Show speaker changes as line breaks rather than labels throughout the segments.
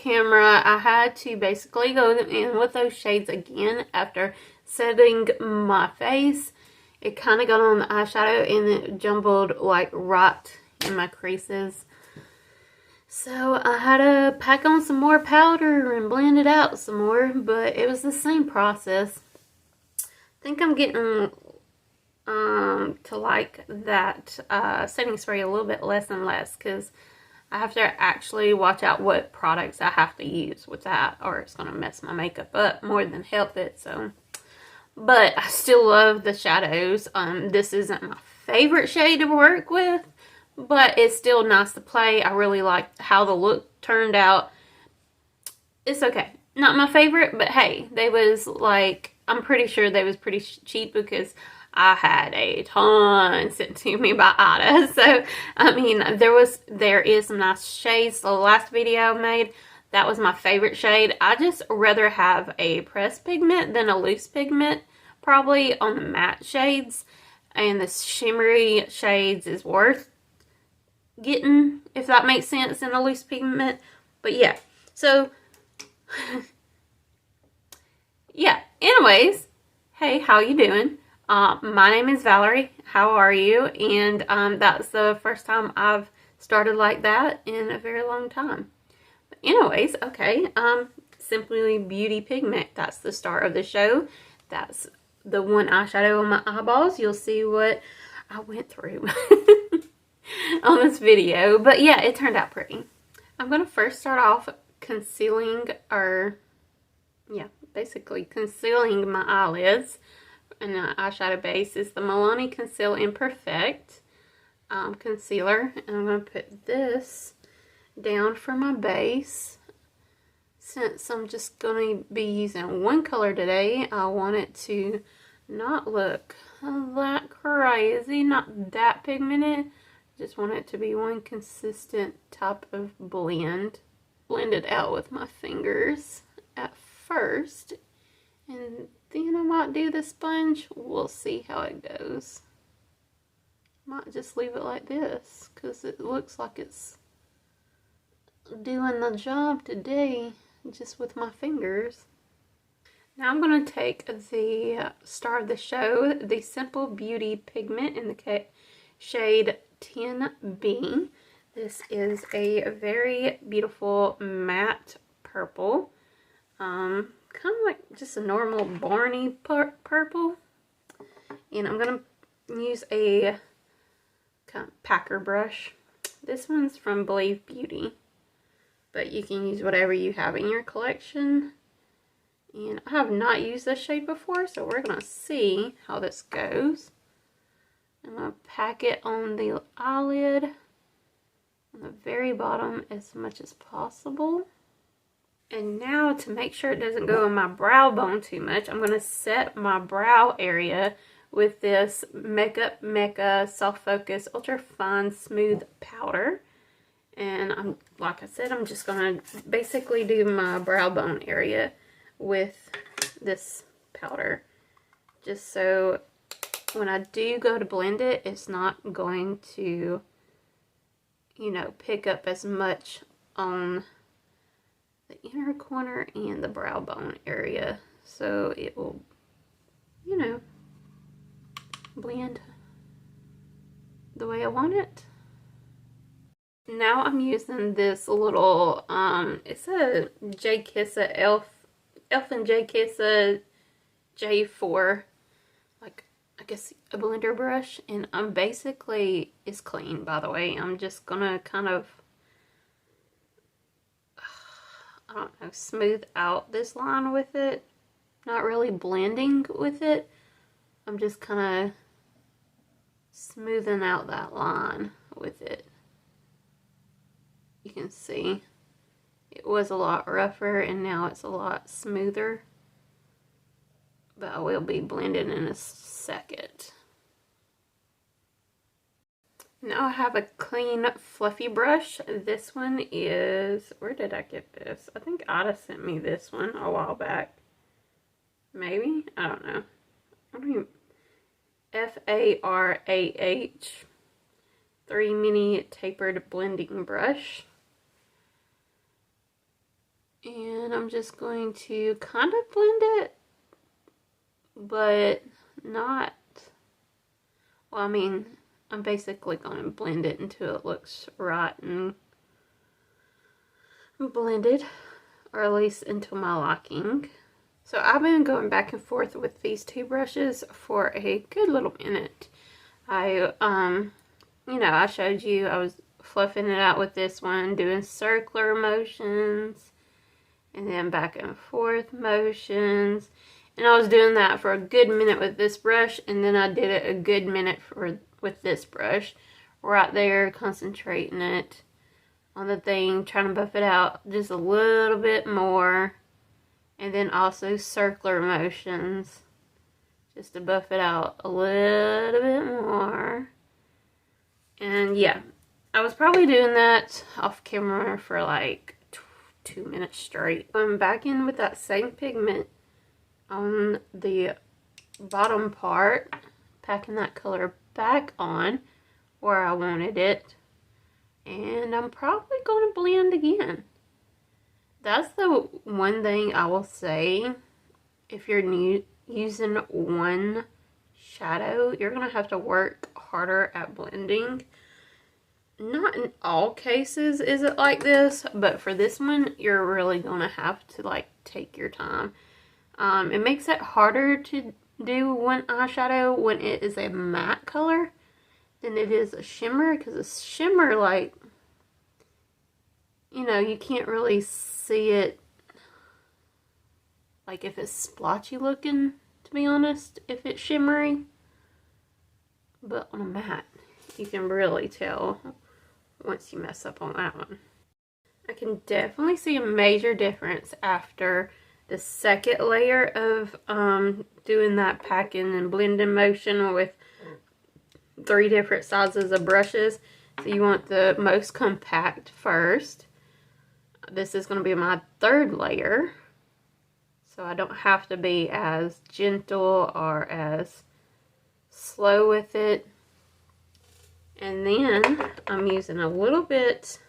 camera, I had to basically go in with those shades again after setting my face. It kind of got on the eyeshadow and it jumbled like right in my creases. So I had to pack on some more powder and blend it out some more, but it was the same process. I think I'm getting to like that setting spray a little bit less and less, because I have to actually watch out what products I have to use with that, or it's going to mess my makeup up more than help it. So, but I still love the shadows. This isn't my favorite shade to work with, but it's still nice to play. I really like how the look turned out. It's okay. Not my favorite, but hey, they was like, I'm pretty sure they was pretty cheap because I had a ton sent to me by Ida. So, I mean, there is some nice shades. The last video I made, that was my favorite shade. I just rather have a pressed pigment than a loose pigment, probably on the matte shades. And the shimmery shades is worth getting, if that makes sense, in a loose pigment. But yeah, so yeah, anyways, hey, how you doing? My name is Valerie. How are you? And that's the first time I've started like that in a very long time. But anyways, okay, Simply Beauty Pigment. That's the star of the show. That's the one eyeshadow on my eyeballs. You'll see what I went through on this video. But yeah, it turned out pretty. I'm going to first start off concealing, or yeah, basically concealing my eyelids. And the eyeshadow base is the Milani Conceal Imperfect concealer. And I'm going to put this down for my base. Since I'm just going to be using one color today, I want it to not look that crazy, not that pigmented. Just want it to be one consistent type of blend. Blend it out with my fingers at first, and then I might do the sponge. We'll see how it goes. Might just leave it like this because it looks like it's doing the job today just with my fingers. Now I'm going to take the star of the show, the Simple Beauty Pigment in the shade 10B. This is a very beautiful matte purple. Kind of like just a normal Barney purple. And I'm going to use a kind of packer brush. This one's from Believe Beauty, but you can use whatever you have in your collection. And I have not used this shade before, so we're going to see how this goes. I'm going to pack it on the eyelid, on the very bottom as much as possible. And now, to make sure it doesn't go on my brow bone too much, I'm going to set my brow area with this Mecca Soft Focus Ultra Fine Smooth Powder. And like I said, I'm just going to basically do my brow bone area with this powder, just so when I do go to blend it, it's not going to, you know, pick up as much on the inner corner and the brow bone area, so it will, you know, blend the way I want it. Now I'm using this little, it's a J Kissa Elf and J Kissa J4, like, I guess a blender brush, and I'm basically, it's clean by the way, I'm just gonna kind of, I don't know, smooth out this line with it, not really blending with it, I'm just kind of smoothing out that line with it. You can see it was a lot rougher and now it's a lot smoother, but I will be blending in a second. Now I have a clean fluffy brush. This one is, where did I get this? I think Ida sent me this one a while back. Maybe? I don't know. I don't even, Farah 3 mini tapered blending brush. And I'm just going to kind of blend it, but not, well, I mean, I'm basically going to blend it until it looks right and blended, or at least until my liking. So I've been going back and forth with these two brushes for a good little minute. I showed you I was fluffing it out with this one, doing circular motions, and then back and forth motions. And I was doing that for a good minute with this brush, and then I did it a good minute with this brush. Right there, concentrating it on the thing, trying to buff it out just a little bit more. And then also circular motions, just to buff it out a little bit more. And yeah, I was probably doing that off camera for like 2 minutes straight. I'm back in with that same pigment on the bottom part, packing that color back on where I wanted it. And I'm probably going to blend again. That's the one thing I will say. If you're using one shadow, you're going to have to work harder at blending. Not in all cases is it like this, but for this one, you're really going to have to like take your time. It makes it harder to do one eyeshadow when it is a matte color than it is a shimmer, because a shimmer, like, you know, you can't really see it, like if it's splotchy looking, to be honest, if it's shimmery. But on a matte, you can really tell once you mess up on that one. I can definitely see a major difference after the second layer of doing that packing and blending motion with 3 different sizes of brushes. So you want the most compact first. This is going to be my 3rd layer, so I don't have to be as gentle or as slow with it. And then I'm using a little bit,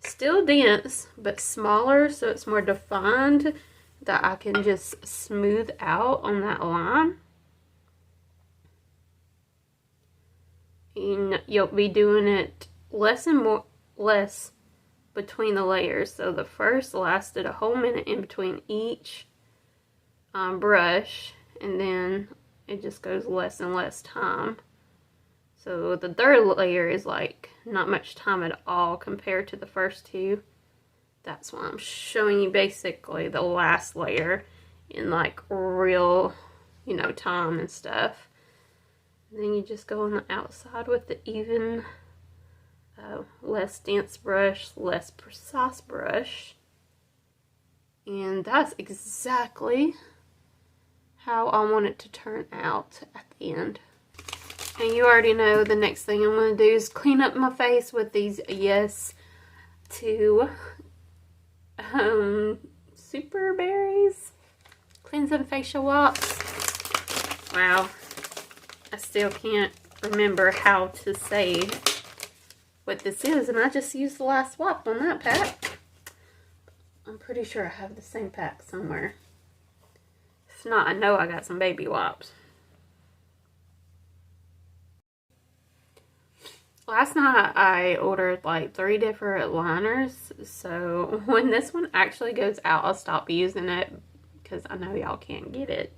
still dense, but smaller, so it's more defined, that I can just smooth out on that line. And you'll be doing it less between the layers. So the first lasted a whole minute in between each brush, and then it just goes less and less time. So the 3rd layer is like not much time at all compared to the first 2. That's why I'm showing you basically the last layer in like real, you know, time and stuff. And then you just go on the outside with the even, less dense brush, less precise brush. And that's exactly how I want it to turn out at the end. And you already know the next thing I'm going to do is clean up my face with these Yes to superberries cleansing facial wipes. Wow, I still can't remember how to say what this is, and I just used the last wipe on that pack. I'm pretty sure I have the same pack somewhere. If not, I know I got some baby wipes. Last night I ordered like 3 different liners, so when this one actually goes out, I'll stop using it because I know y'all can't get it.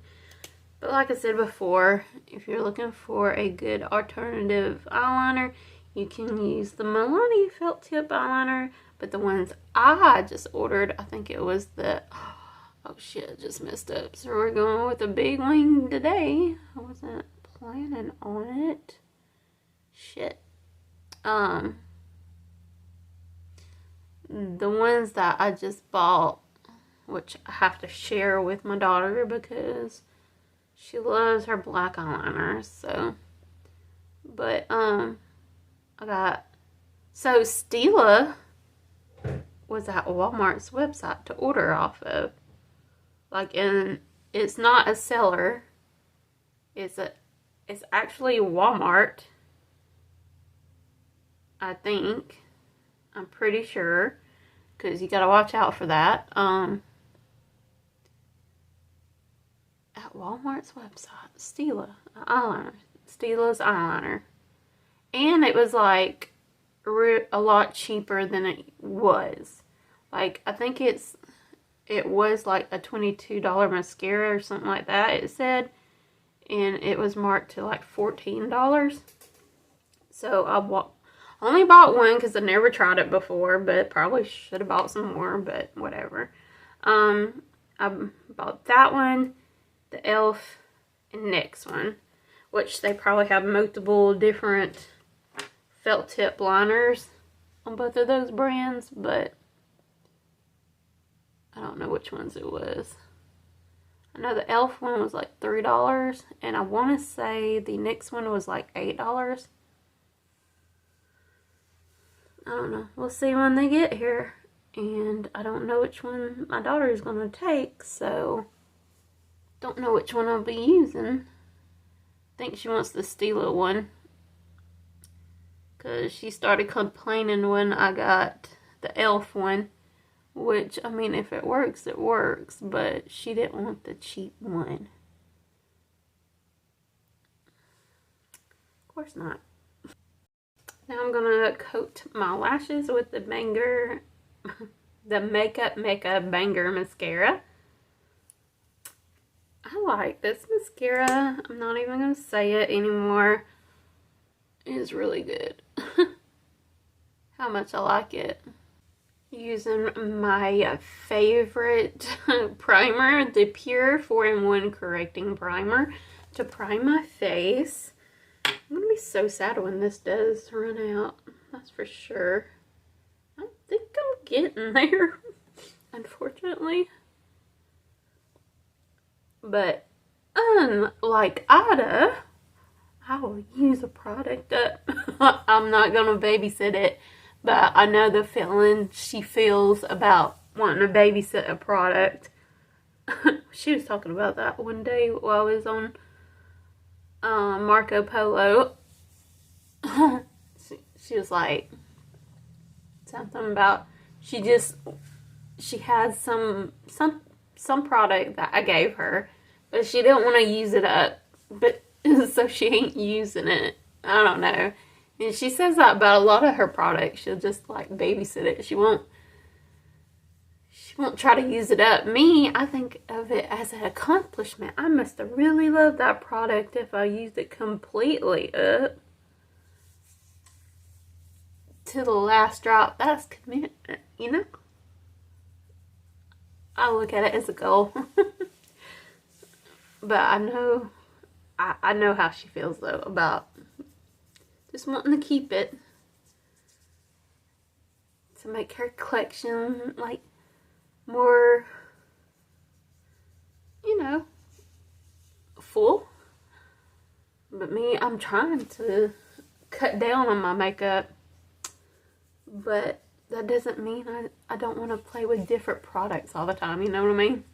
But like I said before, if you're looking for a good alternative eyeliner, you can use the Milani felt tip eyeliner. But the ones I just ordered, I think it was the, oh shit, I just messed up. So we're going with a big wing today. I wasn't planning on it. Shit. The ones that I just bought, which I have to share with my daughter because she loves her black eyeliner, so, but, I got, so Stila was at Walmart's website to order off of, like, and it's not a seller, it's actually Walmart, I think. I'm pretty sure. because you gotta watch out for that. At Walmart's website, Stila eyeliner, Stila's eyeliner, and it was like a lot cheaper than it was. Like, I think it was like a $22 mascara or something like that, it said, and it was marked to like $14. So I only bought one because I never tried it before, but probably should have bought some more, but whatever. I bought that one, the e.l.f. and NYX one, which they probably have multiple different felt tip liners on both of those brands, but I don't know which ones it was. I know the e.l.f. one was like $3, and I want to say the NYX one was like $8. I don't know. We'll see when they get here. And I don't know which one my daughter is going to take, so don't know which one I'll be using. I think she wants the Stila one, because she started complaining when I got the e.l.f. one, which, I mean, if it works, it works, but she didn't want the cheap one. Of course not. Now I'm going to coat my lashes with the Mecca Banger Mascara. I like this mascara. I'm not even going to say it anymore. It's really good. How much I like it. Using my favorite primer, the Pure 4-in-1 Correcting Primer, to prime my face. I'm going to be so sad when this does run out. That's for sure. I think I'm getting there, unfortunately. But unlike Ada, I will use a product up. I'm not going to babysit it, but I know the feeling she feels about wanting to babysit a product. She was talking about that one day while I was on Marco Polo. She was like something about she had some product that I gave her, but she didn't want to use it up, but so she ain't using it. I don't know. And she says that about a lot of her products. She'll just like babysit it. She won't try to use it up. Me, I think of it as an accomplishment. I must have really loved that product if I used it completely up to the last drop. That's commitment, you know? I look at it as a goal. But I know how she feels though about just wanting to keep it to make her collection like more, you know, full. But me, I'm trying to cut down on my makeup, but that doesn't mean I don't want to play with different products all the time, you know what I mean?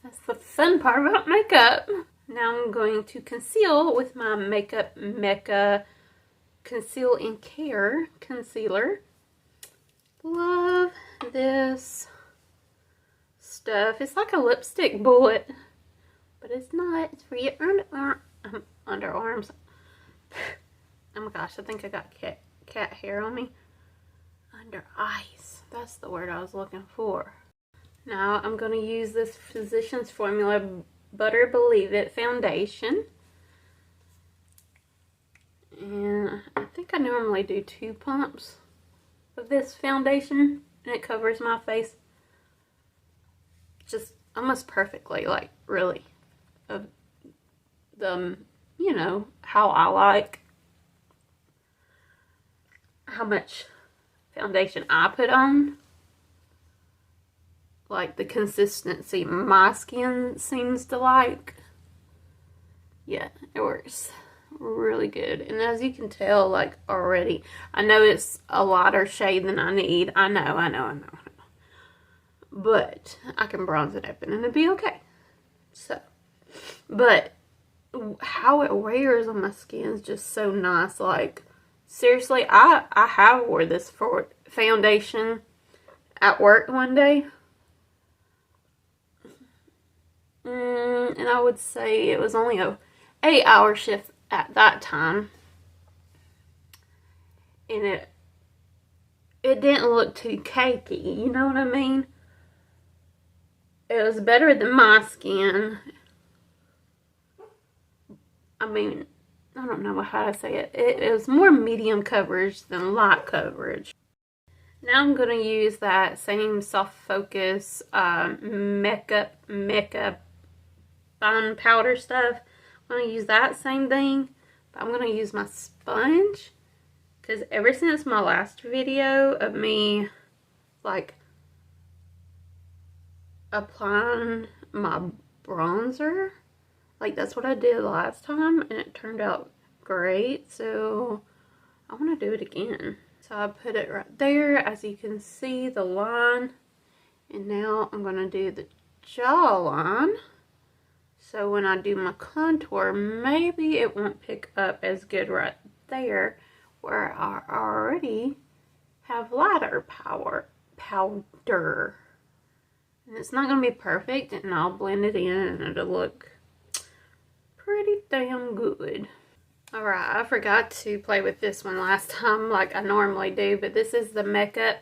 That's the fun part about makeup. Now I'm going to conceal with my Mecca Conceal and Care Concealer. Love this stuff. It's like a lipstick bullet, but it's not. It's for your underarms. Oh my gosh, I think I got cat hair on me. Under eyes. That's the word I was looking for. Now I'm going to use this Physicians Formula Butter Believe It foundation. And I think I normally do 2 pumps of this foundation, and it covers my face just almost perfectly, like really, of the, you know, how I like how much foundation I put on, like the consistency my skin seems to like. Yeah, it works really good. And as you can tell, like already, I know it's a lighter shade than I need. I know. But I can bronze it up and it'll be okay. So, but how it wears on my skin is just so nice. Like, seriously, I have wore this for foundation at work one day. And I would say it was only a 8-hour shift at that time. And it didn't look too cakey, you know what I mean? It was better than my skin. I mean, I don't know how to say it. It was more medium coverage than light coverage. Now I'm going to use that same soft focus Mecca fine powder stuff. I'm going to use that same thing, but I'm going to use my sponge, because ever since my last video of me like applying my bronzer, like that's what I did last time and it turned out great, so I want to do it again. So I put it right there, as you can see the line, and now I'm going to do the jawline. So when I do my contour, maybe it won't pick up as good right there where I already have lighter powder. And it's not going to be perfect, and I'll blend it in and it'll look pretty damn good. Alright, I forgot to play with this one last time like I normally do, but this is the Mecca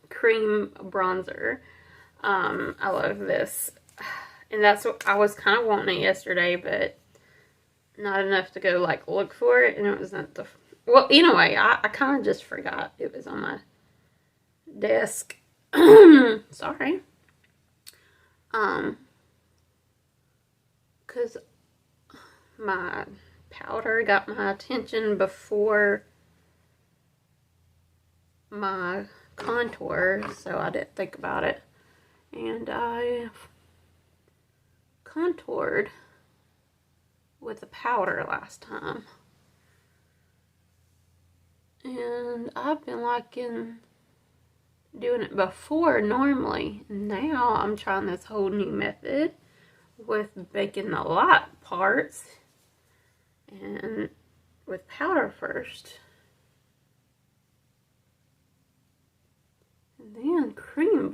cream bronzer. I love this. And that's what I was kind of wanting it yesterday, but not enough to go like look for it, and it wasn't the, well, anyway, I kind of just forgot it was on my desk. Sorry. Because my powder got my attention before my contour, so I didn't think about it. And I contoured with a powder last time. And I've been liking doing it before normally. Now I'm trying this whole new method with baking the light parts and with powder first. And then cream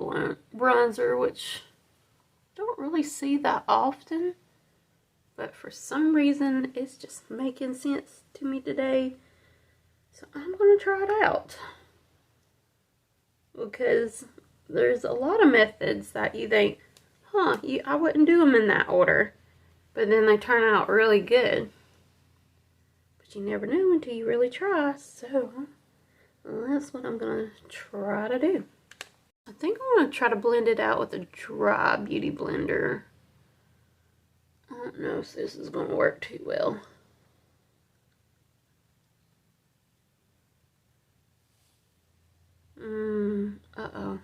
bronzer, which I don't really see that often, but for some reason it's just making sense to me today. So I'm going to try it out. Because there's a lot of methods that you think, huh, I wouldn't do them in that order. But then they turn out really good. But you never know until you really try. So that's what I'm going to try to do. I think I'm going to try to blend it out with a dry beauty blender. I don't know if this is going to work too well. Uh-oh.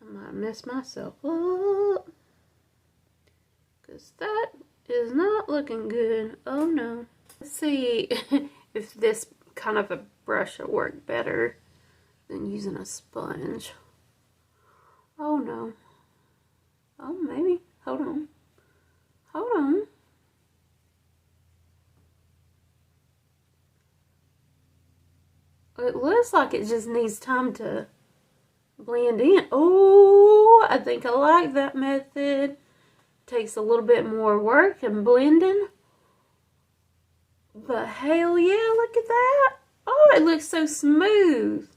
I might mess myself up. Because that is not looking good. Oh no. Let's see if this kind of a brush will work better than using a sponge. Oh no. Oh, maybe. Hold on. Hold on. It looks like it just needs time to blend in. Oh, I think I like that method. Takes a little bit more work and blending. But hell yeah, look at that. Oh, it looks so smooth.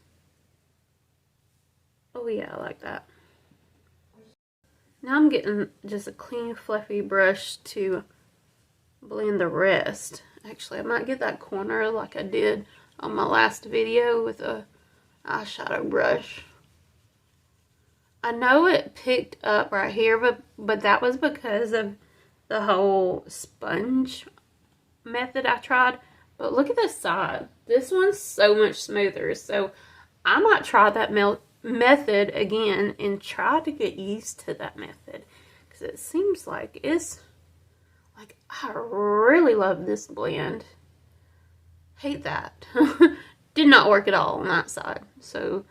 Oh yeah, I like that. Now I'm getting just a clean, fluffy brush to blend the rest. Actually, I might get that corner like I did on my last video with a eyeshadow brush. I know it picked up right here, but that was because of the whole sponge method I tried. But look at this side. This one's so much smoother. So I might try that method again and try to get used to that method. Because it seems like it's, like, I really love this blend. Hate that. Did not work at all on that side. So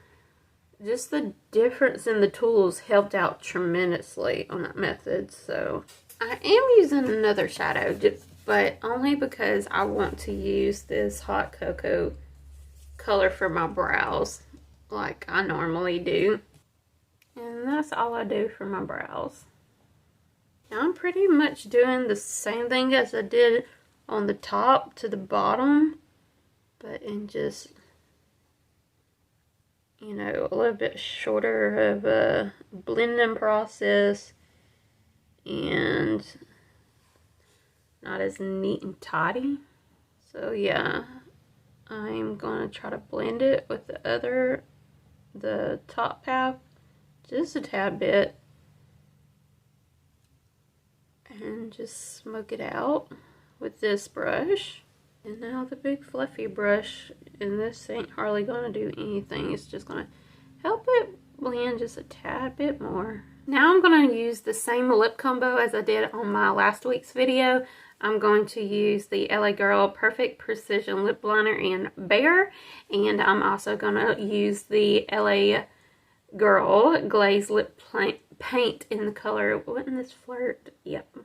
just the difference in the tools helped out tremendously on that method. So I am using another shadow, but only because I want to use this hot cocoa color for my brows like I normally do. And that's all I do for my brows. Now I'm pretty much doing the same thing as I did on the top to the bottom, but in just, you know, a little bit shorter of a blending process and not as neat and tidy. So yeah, I'm gonna try to blend it with the top half just a tad bit and just smoke it out with this brush. And now the big fluffy brush, and this ain't hardly gonna do anything. It's just gonna help it blend just a tad bit more. Now I'm gonna use the same lip combo as I did on my last week's video. I'm going to use the LA Girl Perfect Precision Lip Liner in Bare, and I'm also gonna use the LA Girl Glazed Lip Paint in the color, wasn't this Flirt? Yep.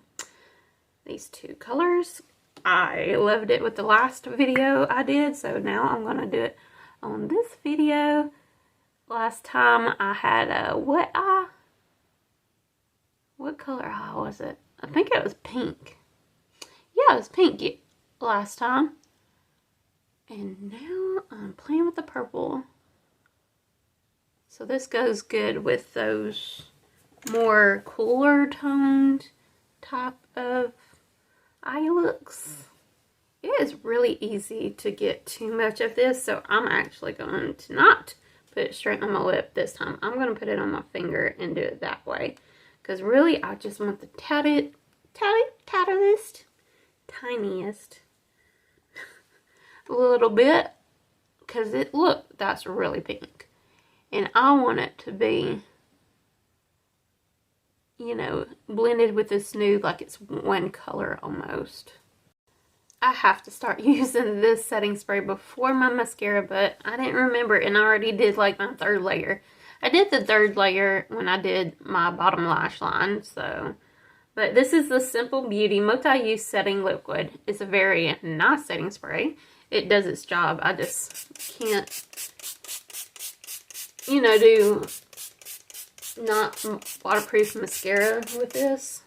These two colors. I loved it with the last video I did, so now I'm going to do it on this video. Last time I had a what eye? What color eye was it? I think it was pink. Yeah, it was pink last time. And now I'm playing with the purple. So this goes good with those more cooler toned type of eye looks. It is really easy to get too much of this, so I'm actually going to not put it straight on my lip this time. I'm going to put it on my finger and do it that way, because really I just want the tiniest little bit, because look, that's really pink, and I want it to be, you know, blended with this nude like it's one color almost. I have to start using this setting spray before my mascara, but I didn't remember, and I already did like my third layer. I did the third layer when I did my bottom lash line, so. But this is the Simple Beauty Multi-Use Setting Liquid. It's a very nice setting spray. It does its job. I just can't, you know, do not waterproof mascara with this,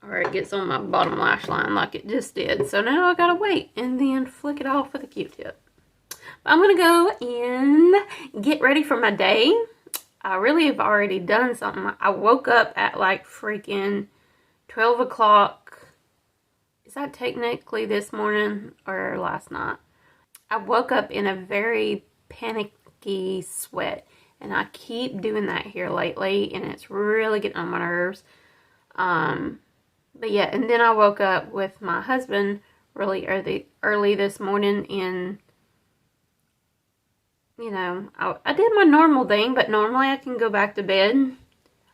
or it gets on my bottom lash line like it just did. So now I gotta wait and then flick it off with a Q-tip. I'm gonna go and get ready for my day. I really have already done something. I woke up at like freaking 12 o'clock. Is that technically this morning or last night? I woke up in a very panicky sweat, and I keep doing that here lately, and it's really getting on my nerves. But yeah, and then I woke up with my husband really early this morning, and you know, I did my normal thing, but normally I can go back to bed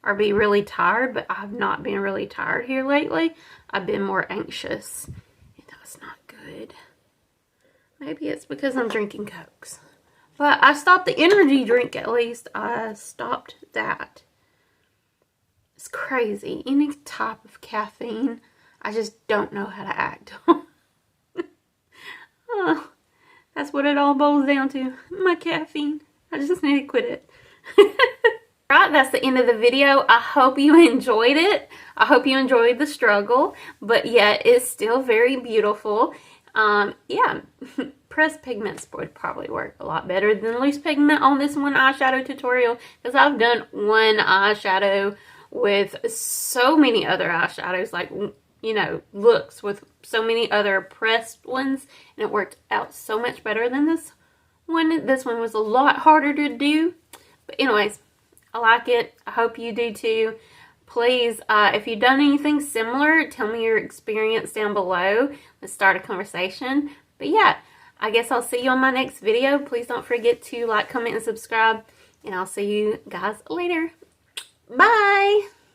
or be really tired, but I've not been really tired here lately. I've been more anxious, and that's not good. Maybe it's because I'm drinking Cokes. But I stopped the energy drink, at least. I stopped that. It's crazy. Any type of caffeine, I just don't know how to act on. Oh, that's what it all boils down to. My caffeine. I just need to quit it. Right, that's the end of the video. I hope you enjoyed it. I hope you enjoyed the struggle. But yeah, it's still very beautiful. Yeah, pressed pigments would probably work a lot better than loose pigment on this one eyeshadow tutorial, because I've done one eyeshadow with so many other eyeshadows, like, you know, looks with so many other pressed ones, and it worked out so much better than this one. This one was a lot harder to do, but anyways, I like it. I hope you do too. Please, if you've done anything similar, tell me your experience down below. Let's start a conversation. But yeah, I guess I'll see you on my next video. Please don't forget to like, comment, and subscribe. And I'll see you guys later. Bye!